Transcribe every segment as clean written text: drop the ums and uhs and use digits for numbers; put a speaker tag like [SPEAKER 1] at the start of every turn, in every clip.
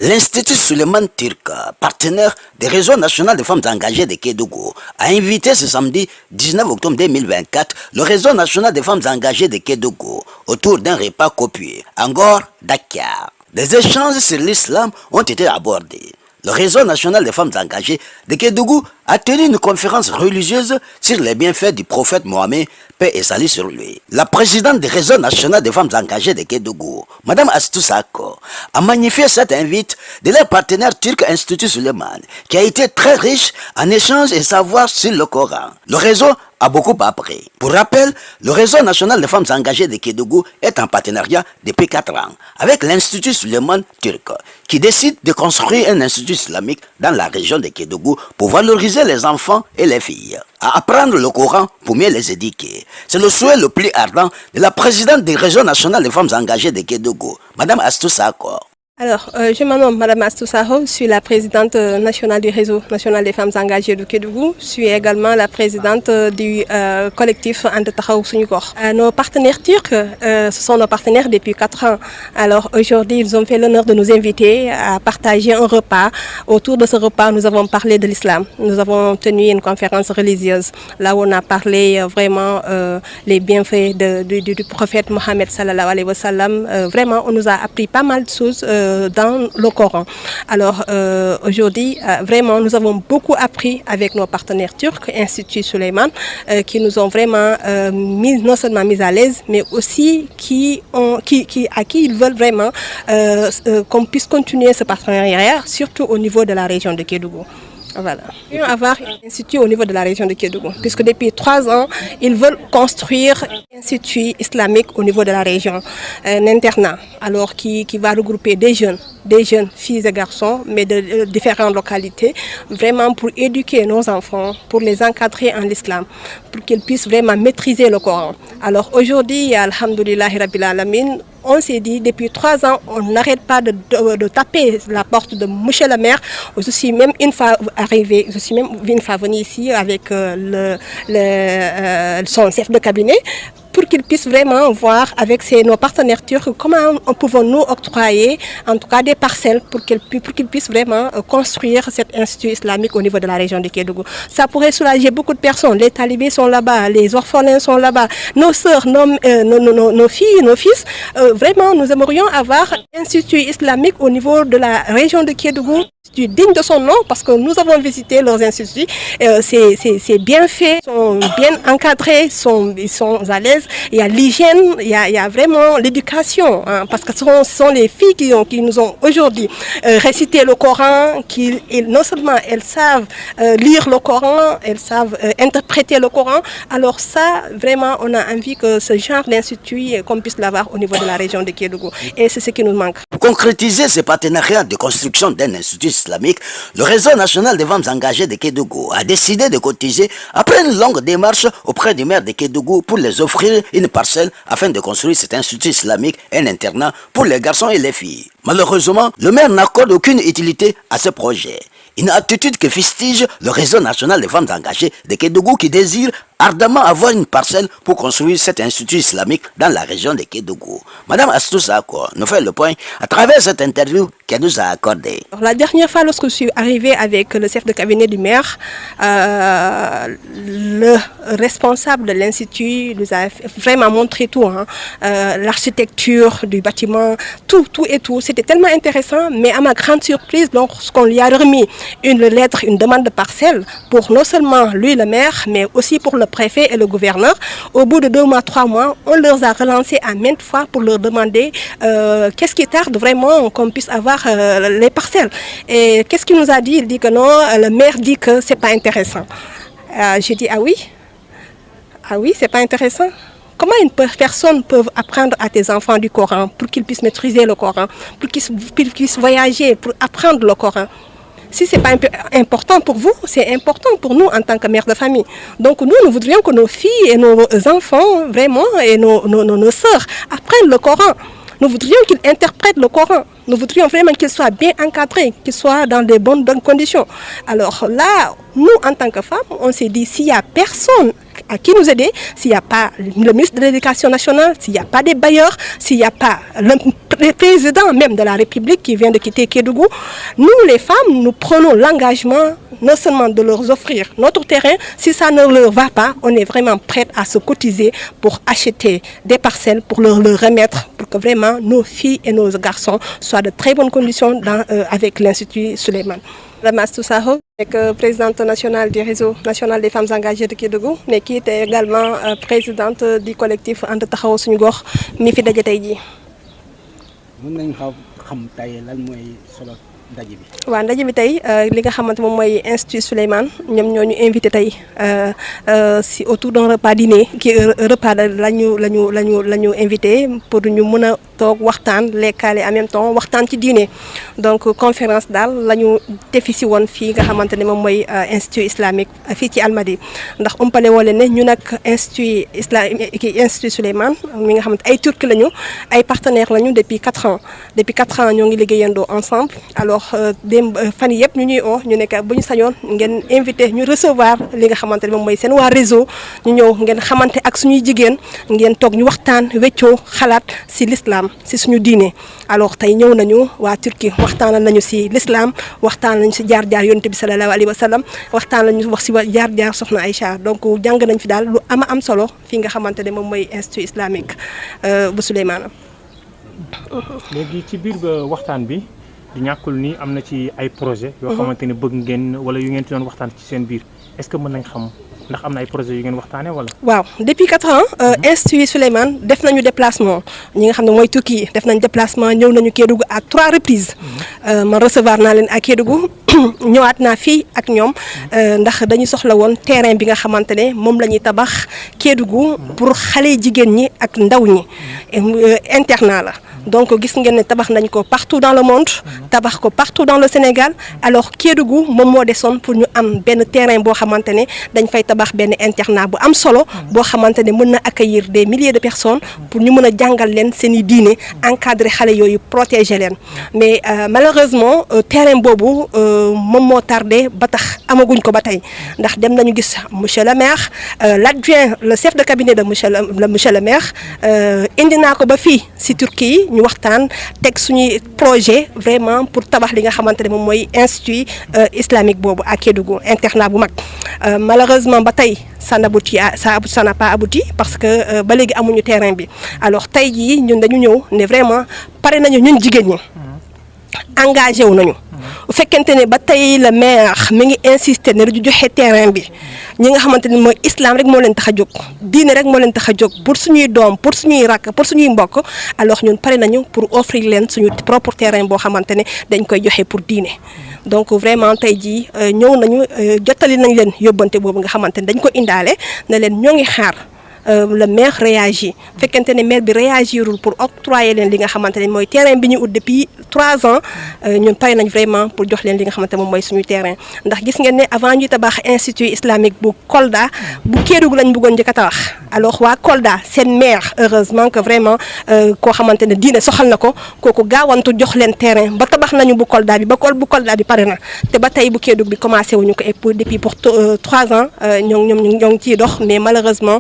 [SPEAKER 1] L'Institut Suleiman Turk, partenaire des réseaux national des femmes engagées de Kédougou, a invité ce samedi 19 octobre 2024 le réseau national des femmes engagées de Kédougou autour d'un repas copieux à Ngor, Dakar. Des échanges sur l'islam ont été abordés. Le réseau national des femmes engagées de Kédougou a tenu une conférence religieuse sur les bienfaits du prophète Mohamed, paix et salut sur lui. La présidente du réseau national des femmes engagées de Kédougou, Mme Astou Sako, a magnifié cette invite de leur partenaire turc Institut Suleiman, qui a été très riche en échanges et savoir sur le Coran. Le réseau a beaucoup appris. Pour rappel, le réseau national des femmes engagées de Kédougou est en partenariat depuis 4 ans avec l'Institut Suleiman Turc, qui décide de construire un institut islamique dans la région de Kédougou pour valoriser les enfants et les filles, à apprendre le Coran pour mieux les éduquer. C'est le souhait le plus ardent de la présidente du réseau national des femmes engagées de Kédougou, Mme Astou Sako.
[SPEAKER 2] Alors, je me nomme Mme Astou Sako, je suis la présidente nationale du réseau national des femmes engagées de Kédougou. Je suis également la présidente du collectif Ande Taxawu Suñu Gox. Nos partenaires turcs, ce sont nos partenaires depuis 4 ans. Alors aujourd'hui, ils ont fait l'honneur de nous inviter à partager un repas. Autour de ce repas, nous avons parlé de l'islam. Nous avons tenu une conférence religieuse, là où on a parlé vraiment les bienfaits du prophète Mohamed sallallahu alayhi wa sallam. Vraiment, on nous a appris pas mal de choses dans le Coran. Alors aujourd'hui, vraiment, nous avons beaucoup appris avec nos partenaires turcs, Institut Suleiman, qui nous ont vraiment non seulement mis à l'aise, mais aussi à qui ils veulent vraiment qu'on puisse continuer ce partenariat, surtout au niveau de la région de Kédougou. Voilà. Ils vont avoir un institut au niveau de la région de Kédougou, puisque depuis 3 ans, ils veulent construire un institut islamique au niveau de la région, un internat, alors qui va regrouper des jeunes, filles et garçons, mais de différentes localités, vraiment pour éduquer nos enfants, pour les encadrer en l'islam, pour qu'ils puissent vraiment maîtriser le Coran. Alors aujourd'hui, alhamdoulillahi rabbil alamin, on s'est dit, depuis 3 ans, on n'arrête pas de taper la porte de monsieur le maire. Je suis même une fois arrivée, je suis même une fois venue ici avec son chef de cabinet, pour qu'ils puissent vraiment voir avec nos partenaires turcs comment pouvons-nous octroyer en tout cas des parcelles pour qu'ils puissent vraiment construire cet institut islamique au niveau de la région de Kédougou. Ça pourrait soulager beaucoup de personnes. Les talibés sont là-bas, les orphelins sont là-bas, nos sœurs, nos filles, nos fils. Vraiment, nous aimerions avoir un institut islamique au niveau de la région de Kédougou, digne de son nom, parce que nous avons visité leurs instituts. C'est bien fait, sont bien encadrés, ils sont à l'aise. Il y a l'hygiène, il y a vraiment l'éducation, hein, parce que ce sont les filles qui nous ont aujourd'hui récité le Coran, non seulement elles savent lire le Coran, elles savent interpréter le Coran. Alors ça, vraiment, on a envie que ce genre d'institut, qu'on puisse l'avoir au niveau de la région de Kédougou. Et c'est ce qui nous manque.
[SPEAKER 1] Pour concrétiser ce partenariat de construction d'un institut islamique, le réseau national des femmes engagées de Kédougou a décidé de cotiser après une longue démarche auprès du maire de Kédougou pour les offrir une parcelle afin de construire cet institut islamique et un internat pour les garçons et les filles. Malheureusement, le maire n'accorde aucune utilité à ce projet. Une attitude que fustige le réseau national des femmes engagées de Kédougou qui désire ardemment avoir une parcelle pour construire cet institut islamique dans la région de Kédougou. Madame Astou Sako nous fait le point à travers cette interview qu'elle nous a accordée.
[SPEAKER 2] La dernière fois, lorsque je suis arrivée avec le chef de cabinet du maire, le responsable de l'institut nous a vraiment montré tout, hein. L'architecture du bâtiment, tout. C'était tellement intéressant, mais à ma grande surprise, lorsqu'on lui a remis une lettre, une demande de parcelle pour non seulement lui, le maire, mais aussi pour le préfet et le gouverneur, au bout de 2 mois, 3 mois, on leur a relancé à maintes fois pour leur demander qu'est-ce qui tarde vraiment qu'on puisse avoir les parcelles. Et qu'est-ce qu'il nous a dit? Il dit que non, le maire dit que c'est pas intéressant. J'ai dit ah oui, c'est pas intéressant. Comment une personne peut apprendre à tes enfants du Coran pour qu'ils puissent maîtriser le Coran, pour qu'ils puissent voyager, pour apprendre le Coran? Si ce n'est pas important pour vous, c'est important pour nous en tant que mère de famille. Donc nous voudrions que nos filles et nos enfants, vraiment, et nos sœurs apprennent le Coran. Nous voudrions qu'ils interprètent le Coran. Nous voudrions vraiment qu'ils soient bien encadrés, qu'ils soient dans de bonnes conditions. Alors là, nous, en tant que femmes, on s'est dit, s'il n'y a personne à qui nous aider s'il n'y a pas le ministre de l'Éducation nationale, s'il n'y a pas des bailleurs, s'il n'y a pas le président même de la République qui vient de quitter Kédougou. Nous, les femmes, nous prenons l'engagement non seulement de leur offrir notre terrain, si ça ne leur va pas, on est vraiment prête à se cotiser pour acheter des parcelles, pour leur remettre, pour que vraiment nos filles et nos garçons soient de très bonnes conditions avec l'Institut Souleymane. Madame Astou Sakho, présidente nationale du réseau national des femmes engagées de Kédougou, mais qui est également présidente du collectif And Taxawu Suñu Gox mi fi daje tey jii.
[SPEAKER 3] mën nañu xam tey lan mooy solo ndaje bi.
[SPEAKER 2] waaw ndaje bi tey li nga xamante moom mooy Institut Souleymane ñoom ñoo ñu invité tey si autour d'un repas dîner ki repas la ñu invité pour ñu mën a toog waxtaan lekkaale en même temps waxtaan ci diine donc conférence daal la ñu defi si woon fii nga xamante ne moom mooy institut islamique fii ci Almadi ndax umpale woo leen ne ñu nag institut Souleymane mi nga xamante ay turc lañu ay partenaires lañu depuis 4 ans ñoo ngi liggéeyandoo ensemble alors démb fan yëpp ñu ñuy oo ñu nekk bu ñu sañoon ngeen invité ñu recevoir li nga xamante ne moom mooy seen waa réseau ñu ñëw ngeen xamante ak suñuy jigéen ngeen toog ñu waxtaan weccoo xalaat si l'islam si suñu diine alors tey ñëw nañu waa Turquie waxtaanal nañu si l'islam waxtaan nañu si jaar-jaar yonent bi sallallahu alayhi wa sallam waxtaan nañu wax si jaar-jaar soxna Aïcha donc jàng nañ fi daal lu am solo fii nga xamante ne moom mooy institut islamique bu Souleymane.
[SPEAKER 4] léegi ci biir waxtaan bi di ñàkkul ni am na ci ay projet yoo xamante ne bëgg ngeen wala yu ngeen ci doon waxtaan ci seen biir est-ce que mën nañ xam ndax am na ay projet yu ngeen waxtaanee wala.
[SPEAKER 2] waaw depuis 4 ans institut Souleymane def nañu déplacement ñi nga xam ne mooy tukki def nañ déplacement ñëw nañu Kédougou à 3 reprises man recevoir naa leen à Kédougou ñëwaat naa fii ak ñoom ndax dañu soxla woon terrain bi nga xamante ne moom la ñuy tabax Kédougou pour xale jigéen ñi ak ndaw ñi internat la. donc gis ngeen ne tabax nañ ko partout dans le monde tabax ko partout dans le Sénégal alors Kédougou moom moo desoon pour ñu am benn terrain boo xamante ne dañ fay tabax benn internat bu am solo boo xamante ne mën na accueillir des milliers de personnes pour ñu mën a jàngal leen seen i diine encadrer xale yooyu protéger leen mais malheureusement terrain boobu moom moo tardé ba tax amaguñ ko ba tey ndax dem nañu gis monsieur le maire l'adjoint le chef de cabinet de monsieur le maire indi naa ko ba fii si Turquie ñu waxtaan teg suñuy projet vraiment pour tabax li nga xamante ne moom mooy institut islamique boobu à Kédougou internat bu mag malheureusement ba tey ça n'a pas abouti parce que ba léegi amuñu terrain bi alors tey jii ñun dañu ñëw ne vraiment pare nañu ñun jigéen ñi engagé wu nañu bu fekkente ne ba tey le maire mi ngi insister ne du joxe terrain bi ñi nga xamante ne mooy islam rek moo leen tax a jóg diine rek moo leen tax a jóg pour suñuy doom pour suñuy rakk pour suñuy mbokk alors ñun pare nañu pour offrir leen suñu propre terrain boo xamante ne dañ koy joxe pour diine donc vraiment tey jii ñëw nañu jottali nañ leen yóbbante boobu nga xamante ne dañ ko indaale ne leen ñoo ngi xaar le maire réagit fekkente ne maire bi réagirul pour octroyer leen li nga xamante ne mooy terrain bi ñu ut depuis 3 ans ñun pare nañ vraiment pour jox leen li nga xamante moom mooy suñu terrain ndax gis ngeen ne avant ñuy tabax institut islamique bu Kolda bu Kédougou lañ bëggoon njëkk a tabax alors waa Kolda seen maire heureusement que vraiment koo xamante ne diine soxal na ko kooku gaawantu jox leen terrain ba tabax nañu bu Kolda bi ba bu Kolda bi pare na te ba tey bu Kédougou bi commencé wuñu ko et depuis pour 3 ans ñoo ngi ciy dox mais malheureusement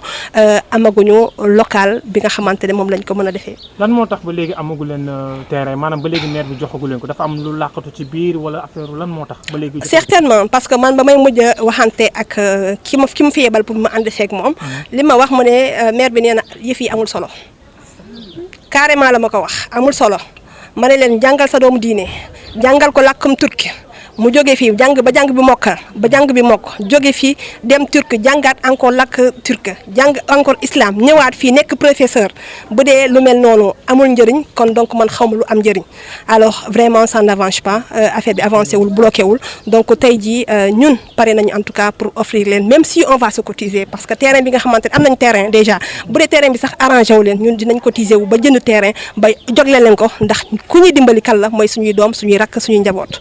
[SPEAKER 2] amaguñu local bi nga xamante ne moom lañ ko mën a defee.
[SPEAKER 4] lan moo tax ba léegi amagu leen terrain maanaam ba léegi maire bi joxagu leen ko dafa am lu làqatu ci biir wala affaire lan moo tax ba léegi.
[SPEAKER 2] certainement parce que man ba may mujj a waxante ak ki ma fi yebal pour ma ànd seeg moom. li ma wax mu ne maire bi nee na yëf yi amul solo carrément la ma ko wax amul solo ma ne leen jàngal sa doomu diine jàngal ko làkkam turki mu jóge fii jàng ba jàng bi mokkal ba jàng bi mokk jóge fii dem turc jàngaat encore lakk turc jàng encore islam ñëwaat fii nekk professeur bu dee lu mel noonu amul njëriñ kon donc man xawma lu am njëriñ alors vraiment ça n'avance pas affaire bi avancé wul bloqué wul donc tey jii ñun pare nañu en tout cas pour offrir leen même si on va se cotiser parce que terrain bi nga xamante ne am nañ terrain déjà bu dee terrain bi sax arrangé wu leen ñun dinañ cotiser wu ba jënd terrain ba jogle leen ko ndax ku ñuy dimbali kan la mooy suñuy doom suñuy rakk suñuy njaboot.